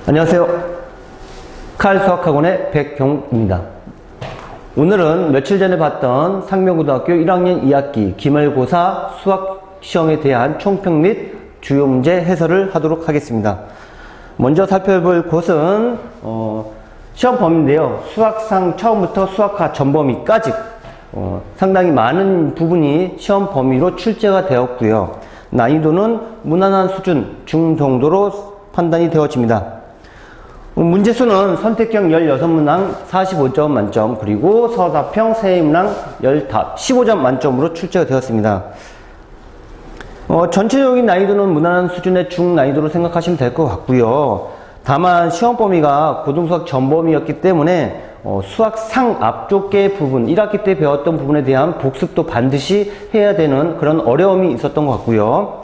안녕하세요. 칼수학학원의 백경입니다. 오늘은 며칠 전에 봤던 상명고등학교 1학년 2학기 기말고사 수학시험에 대한 총평 및 주요 문제 해설을 하도록 하겠습니다. 먼저 살펴볼 곳은 시험 범위인데요. 수학상 처음부터 수학하 전범위까지 상당히 많은 부분이 시험 범위로 출제가 되었고요. 난이도는 무난한 수준, 중정도로 판단이 되어집니다. 문제수는 선택형 16문항 45점 만점, 그리고 서답형 세문항 15점 만점으로 출제가 되었습니다. 전체적인 난이도는 무난한 수준의 중난이도로 생각하시면 될 것 같고요. 다만 시험 범위가 고등수학 전범위였기 때문에 수학상 앞쪽의 부분, 1학기 때 배웠던 부분에 대한 복습도 반드시 해야 되는 그런 어려움이 있었던 것 같고요.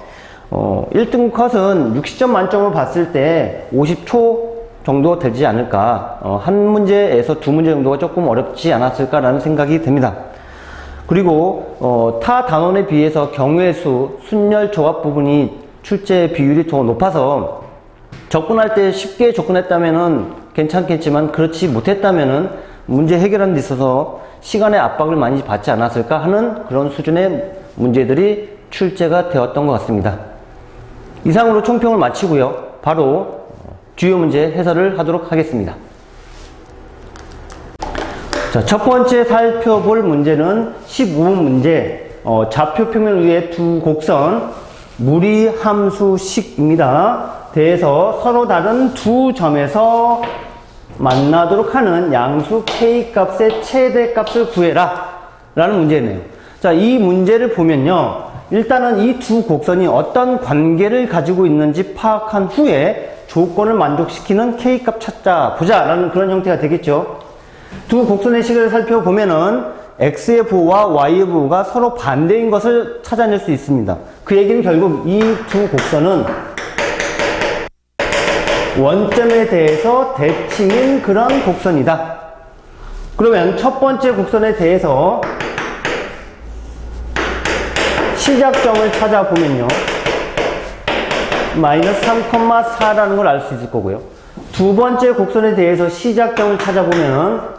1등 컷은 60점 만점으로 봤을 때 50초 정도 되지 않을까, 한 문제에서 두 문제 정도가 조금 어렵지 않았을까라는 생각이 듭니다. 그리고 타 단원에 비해서 경우의 수, 순열 조합 부분이 출제 비율이 더 높아서 접근할 때 쉽게 접근했다면은 괜찮겠지만 그렇지 못했다면은 문제 해결하는 데 있어서 시간의 압박을 많이 받지 않았을까 하는 그런 수준의 문제들이 출제가 되었던 것 같습니다. 이상으로 총평을 마치고요. 바로 주요 문제 해설을 하도록 하겠습니다. 자, 첫 번째 살펴볼 문제는 15번 문제, 좌표 평면을 위해 두 곡선 무리함수식입니다. 대해서 서로 다른 두 점에서 만나도록 하는 양수 k 값의 최대값을 구해라 라는 문제네요. 자, 이 문제를 보면요, 일단은 이 두 곡선이 어떤 관계를 가지고 있는지 파악한 후에 조건을 만족시키는 k값 찾자 보자 라는 그런 형태가 되겠죠. 두 곡선의 식을 살펴보면은 x의 부호와 y의 부호가 서로 반대인 것을 찾아낼 수 있습니다. 그 얘기는 결국 이 두 곡선은 원점에 대해서 대칭인 그런 곡선이다. 그러면 첫 번째 곡선에 대해서 시작점을 찾아보면요, 마이너스 3,4라는 걸 알 수 있을 거고요. 두 번째 곡선에 대해서 시작점을 찾아보면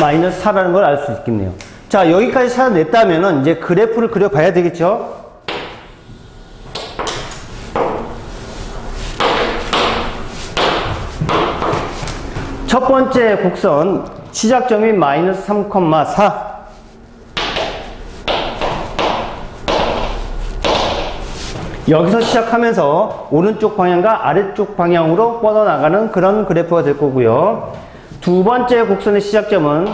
마이너스 4라는 걸 알 수 있겠네요. 자, 여기까지 찾아냈다면은 이제 그래프를 그려봐야 되겠죠? 첫 번째 곡선 시작점이 마이너스 3,4, 여기서 시작하면서 오른쪽 방향과 아래쪽 방향으로 뻗어나가는 그런 그래프가 될 거고요. 두 번째 곡선의 시작점은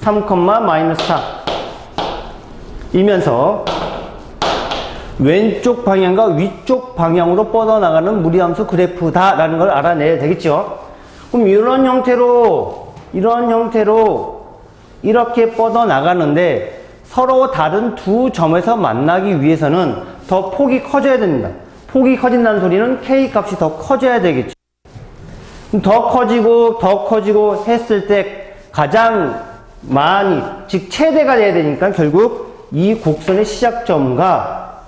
3,-4 이면서 왼쪽 방향과 위쪽 방향으로 뻗어나가는 무리함수 그래프다 라는 걸 알아내야 되겠죠. 그럼 이런 형태로 이렇게 뻗어나가는데 서로 다른 두 점에서 만나기 위해서는 더 폭이 커져야 됩니다. 폭이 커진다는 소리는 k 값이 더 커져야 되겠죠. 더 커지고 했을 때 가장 많이, 즉 최대가 돼야 되니까 결국 이 곡선의 시작점과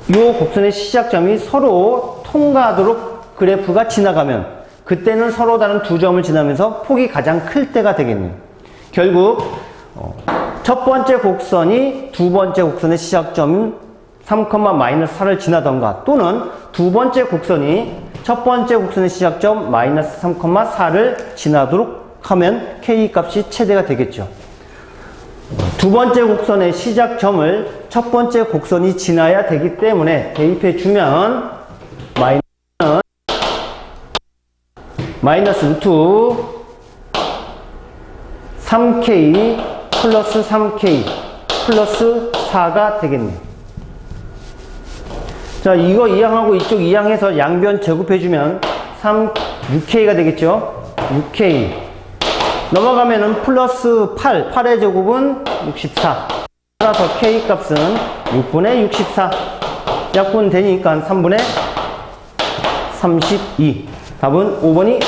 이 곡선의 시작점이 서로 통과하도록 그래프가 지나가면 그때는 서로 다른 두 점을 지나면서 폭이 가장 클 때가 되겠네요. 결국 첫 번째 곡선이 두 번째 곡선의 시작점인 3,-4를 지나던가, 또는 두 번째 곡선이 첫 번째 곡선의 시작점 마이너스 3,4를 지나도록 하면 k 값이 최대가 되겠죠. 두 번째 곡선의 시작점을 첫 번째 곡선이 지나야 되기 때문에 대입해 주면 마이너스 루트 3k 플러스 3k 플러스 4가 되겠네요. 자, 이거 이항하고 이쪽 이항해서 양변 제곱해주면 6k가 되겠죠? 6k 넘어가면은 플러스 8의 제곱은 64, 하나 더 k 값은 6분의 64 약분 되니까 3분의 32, 답은 5번이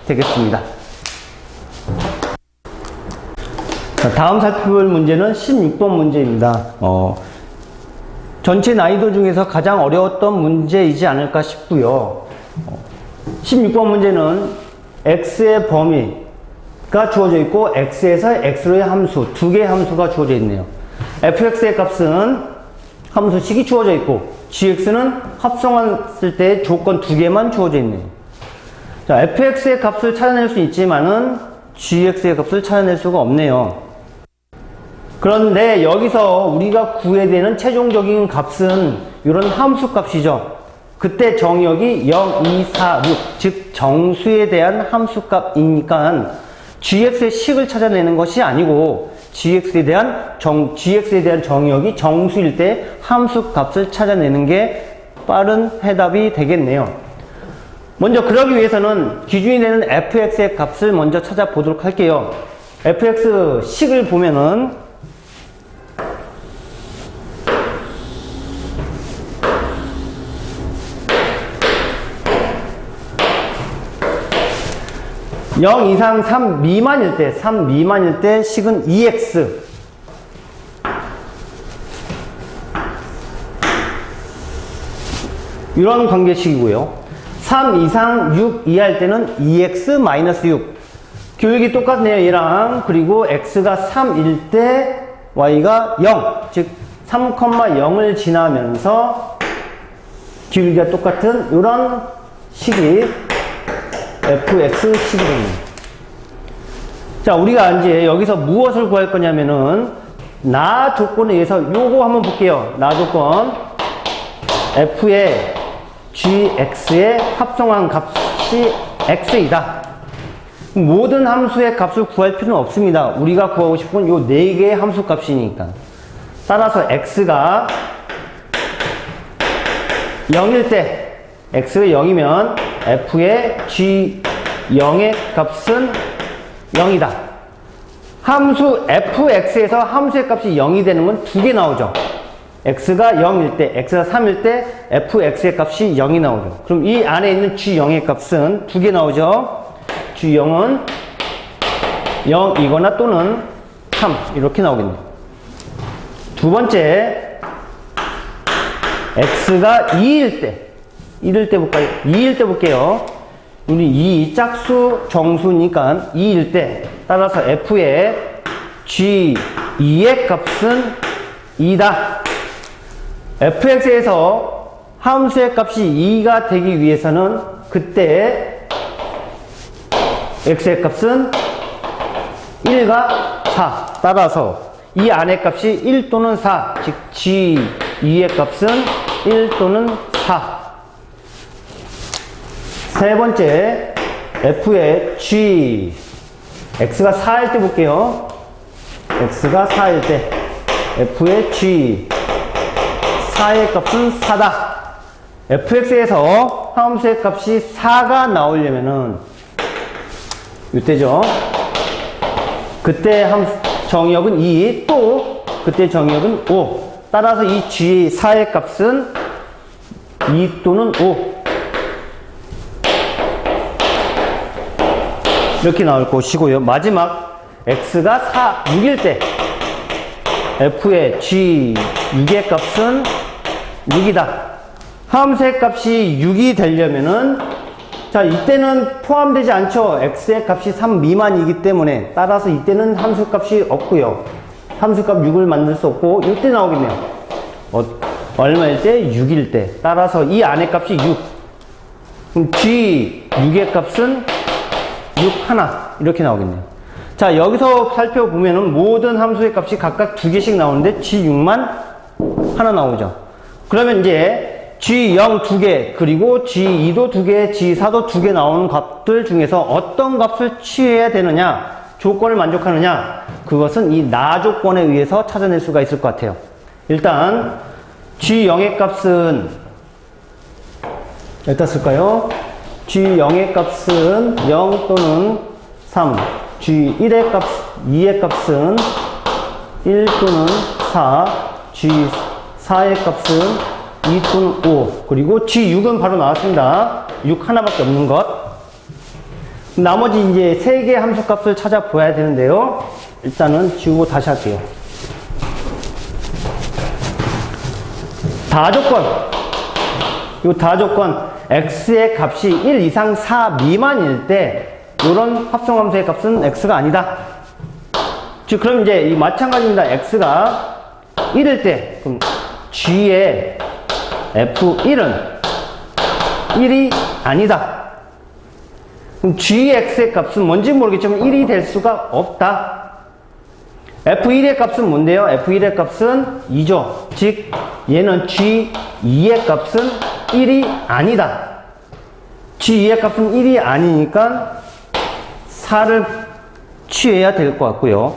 되겠습니다. 자, 다음 살펴볼 문제는 16번 문제입니다. 전체 난이도 중에서 가장 어려웠던 문제이지 않을까 싶고요. 16번 문제는 x의 범위가 주어져 있고 x에서 x로의 함수, 두 개의 함수가 주어져 있네요. fx의 값은 함수식이 주어져 있고 gx는 합성했을 때 조건 두 개만 주어져 있네요. 자, fx의 값을 찾아낼 수 있지만은 gx의 값을 찾아낼 수가 없네요. 그런데 여기서 우리가 구해야 되는 최종적인 값은 이런 함수 값이죠. 그때 정의역이 0, 2, 4, 6, 즉 정수에 대한 함수 값이니까 gx의 식을 찾아내는 것이 아니고 gx에 대한 정의역이 정수일 때 함수 값을 찾아내는 게 빠른 해답이 되겠네요. 먼저 그러기 위해서는 기준이 되는 fx의 값을 먼저 찾아보도록 할게요. fx 식을 보면은 0 이상 3 미만일 때 식은 2x. 이런 관계식이고요. 3 이상 6 이하일 때는 2x-6. 교육이 똑같네요, 얘랑. 그리고 x가 3일 때 y가 0. 즉, 3,0을 지나면서 기울기가 똑같은 이런 식이 fx 식이 됩니다. 자, 우리가 이제 여기서 무엇을 구할 거냐면은 나 조건에 의해서 요거 한번 볼게요. 나 조건 f의 gx의 합성한 값이 x이다. 모든 함수의 값을 구할 필요는 없습니다. 우리가 구하고 싶은 요 4개의 함수 값이니까. 따라서 x가 0일 때 x가 0이면 f의 g0의 값은 0이다. 함수 fx에서 함수의 값이 0이 되는 건 두 개 나오죠. x가 0일 때, x가 3일 때 fx의 값이 0이 나오죠. 그럼 이 안에 있는 g0의 값은 두 개 나오죠. g0은 0이거나 또는 3 이렇게 나오겠네요. 두 번째, x가 2일 때 볼까요? 2일 때 볼게요. 우리 2 짝수 정수니까 2일 때 따라서 f의 g2의 값은 2다. fx에서 함수의 값이 2가 되기 위해서는 그때 x의 값은 1과 4. 따라서 이 안의 값이 1 또는 4. 즉 g2의 값은 1 또는 4. 세 번째, f의 g, x가 4일 때 볼게요. x가 4일 때, f의 g, 4의 값은 4다. fx에서 함수의 값이 4가 나오려면은, 이때죠. 그때 정의역은 2, 또, 그때 정의역은 5. 따라서 이 g, 4의 값은 2 또는 5. 이렇게 나올 것이고요. 마지막 x가 6일 때 f의 g6의 값은 6이다. 함수의 값이 6이 되려면은 자, 이때는 포함되지 않죠. x의 값이 3 미만이기 때문에 따라서 이때는 함수값이 없고요. 함수값 6을 만들 수 없고 이때 나오겠네요. 얼마일 때? 6일 때. 따라서 이 안의 값이 6. 그럼 g6의 값은 6 하나 이렇게 나오겠네요. 자, 여기서 살펴보면은 모든 함수의 값이 각각 2개씩 나오는데 g6만 하나 나오죠. 그러면 이제 g0 2개 그리고 g2도 2개 g4도 2개 나오는 값들 중에서 어떤 값을 취해야 되느냐, 조건을 만족하느냐, 그것은 이 나 조건에 의해서 찾아낼 수가 있을 것 같아요. 일단 g0의 값은 여기다 쓸까요? g0의 값은 0 또는 3, g1의 값, 2의 값은 1 또는 4, g4의 값은 2 또는 5, 그리고 g6은 바로 나왔습니다. 6 하나밖에 없는 것. 나머지 이제 3개의 함수값을 찾아봐야 되는데요. 일단은 지우고 다시 할게요. 다조건. 이 다조건 x의 값이 1 이상 4 미만일 때 이런 합성함수의 값은 x가 아니다. 즉 그럼 이제 이 마찬가지입니다. x가 1일 때 그럼 g의 f1은 1이 아니다. 그럼 gx의 값은 뭔지 모르겠지만 1이 될 수가 없다. f1의 값은 뭔데요? f1의 값은 2죠. 즉 얘는 g2의 값은 1이 아니다. g2의 값은 1이 아니니까 4를 취해야 될 것 같고요.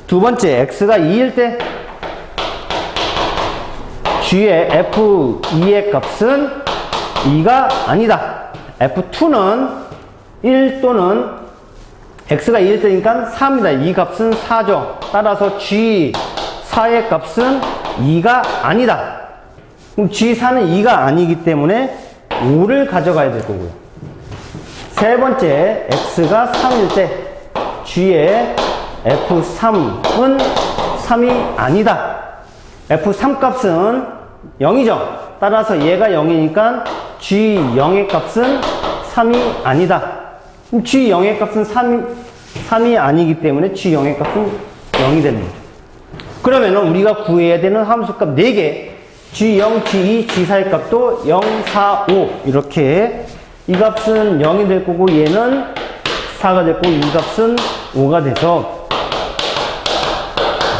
두 번째, x가 2일 때 g의 f2의 값은 2가 아니다. f2는 1 또는 x가 2일 때니까 4입니다. 이 값은 4죠. 따라서 g4의 값은 2가 아니다. 그럼 g4는 2가 아니기 때문에 5를 가져가야 될 거고요. 세 번째, x가 3일 때 g의 f3은 3이 아니다. f3 값은 0이죠. 따라서 얘가 0이니까 g0의 값은 3이 아니다. 그럼 g0의 값은 3이 아니기 때문에 g0의 값은 0이 되는 거죠. 그러면은 우리가 구해야 되는 함수값 4개, g0, g2, g4의 값도 0, 4, 5 이렇게 이 값은 0이 될 거고 얘는 4가 됐고 이 값은 5가 돼서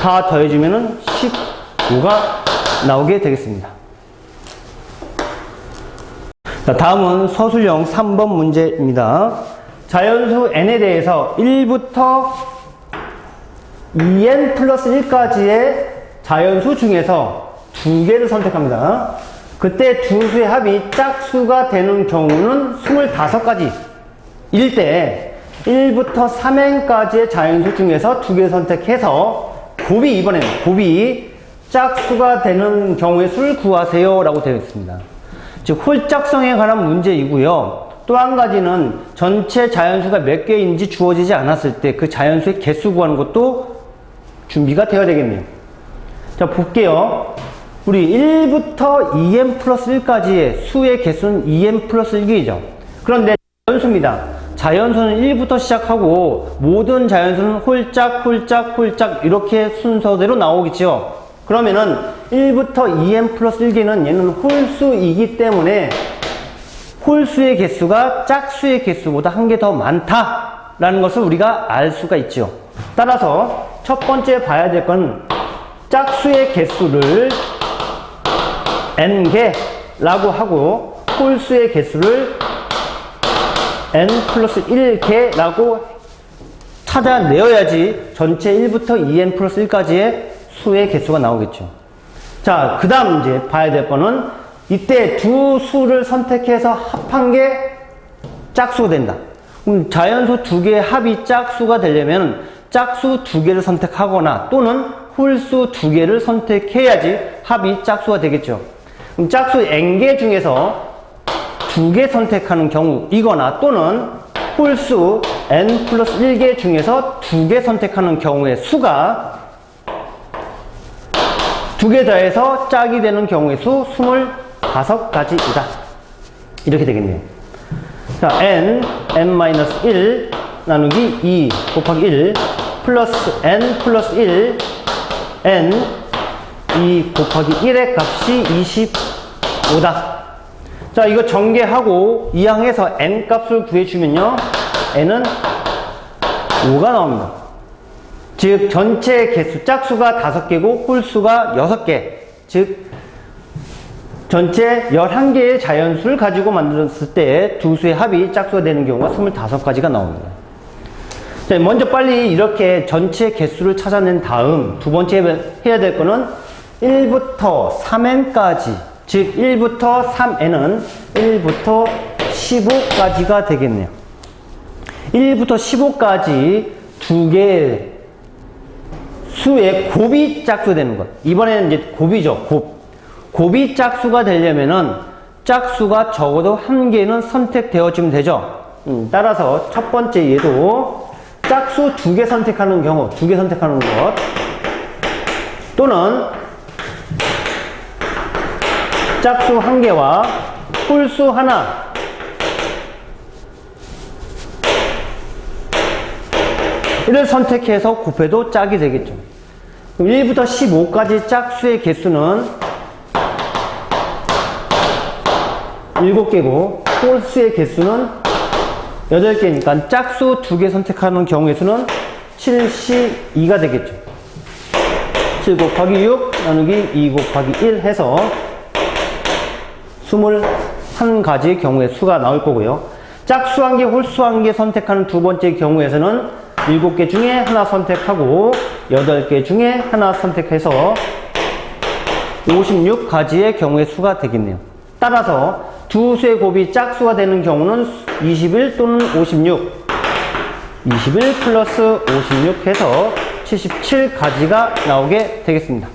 다 더해주면은 15가 나오게 되겠습니다. 자, 다음은 서술형 3번 문제입니다. 자연수 n에 대해서 1부터 2n 플러스 1까지의 자연수 중에서 두 개를 선택합니다. 그때 두 수의 합이 짝수가 되는 경우는 25가지 일 때 1부터 3n까지의 자연수 중에서 두 개 선택해서 곱이 이번에는 곱이 짝수가 되는 경우의 수를 구하세요 라고 되어 있습니다. 즉 홀짝성에 관한 문제이고요. 또 한 가지는 전체 자연수가 몇 개인지 주어지지 않았을 때 그 자연수의 개수 구하는 것도 준비가 되어야 되겠네요. 자, 볼게요. 우리 1부터 2n 플러스 1까지의 수의 개수는 2n 플러스 1개이죠. 그런데 자연수입니다. 자연수는 1부터 시작하고 모든 자연수는 홀짝, 홀짝, 홀짝 이렇게 순서대로 나오겠죠. 그러면은 1부터 2n 플러스 1개는 얘는 홀수이기 때문에 홀수의 개수가 짝수의 개수보다 한 개 더 많다라는 것을 우리가 알 수가 있죠. 따라서 첫 번째 봐야 될 건 짝수의 개수를 n개라고 하고 홀수의 개수를 n 플러스 1개라고 찾아내어야지 전체 1부터 2n 플러스 1까지의 수의 개수가 나오겠죠. 자, 그 다음 이제 봐야 될 거는 이때 두 수를 선택해서 합한 게 짝수가 된다. 그럼 자연수 두 개의 합이 짝수가 되려면 짝수 두 개를 선택하거나 또는 홀수 두 개를 선택해야지 합이 짝수가 되겠죠. 그럼 짝수 n개 중에서 두 개 선택하는 경우이거나 또는 홀수 n 플러스 1개 중에서 두 개 선택하는 경우의 수가 두 개 더해서 짝이 되는 경우의 수 25가지이다. 이렇게 되겠네요. 자, n-1 나누기 2 곱하기 1 플러스 n 플러스 1 n 2 곱하기 1의 값이 25다. 자, 이거 전개하고 이항해서 n 값을 구해주면요. n은 5가 나옵니다. 즉 전체 개수 짝수가 5개고 홀수가 6개. 즉 전체 11개의 자연수를 가지고 만들었을 때 두 수의 합이 짝수가 되는 경우가 25가지가 나옵니다. 자, 먼저 빨리 이렇게 전체 개수를 찾아낸 다음 두 번째 해야 될 거는 1부터 3n까지, 즉 1부터 3n은 1부터 15까지가 되겠네요. 1부터 15까지 두 개의 수의 곱이 짝수 되는 것. 이번에는 이제 곱이죠. 곱이 짝수가 되려면은 짝수가 적어도 한 개는 선택되어지면 되죠. 따라서 첫 번째 얘도 짝수 2개 선택하는 경우, 2개 선택하는 것, 또는 짝수 1개와 홀수 하나, 이를 선택해서 곱해도 짝이 되겠죠. 1부터 15까지 짝수의 개수는 7개고 홀수의 개수는 8개니까 짝수 2개 선택하는 경우의 수는 72가 되겠죠. 7 곱하기 6 나누기 2 곱하기 1 해서 21가지의 경우의 수가 나올 거고요. 짝수 1개, 홀수 1개 선택하는 두 번째 경우에서는 7개 중에 하나 선택하고 8개 중에 하나 선택해서 56가지의 경우의 수가 되겠네요. 따라서 두 수의 곱이 짝수가 되는 경우는 21 또는 56, 21 플러스 56 해서 77가지가 나오게 되겠습니다.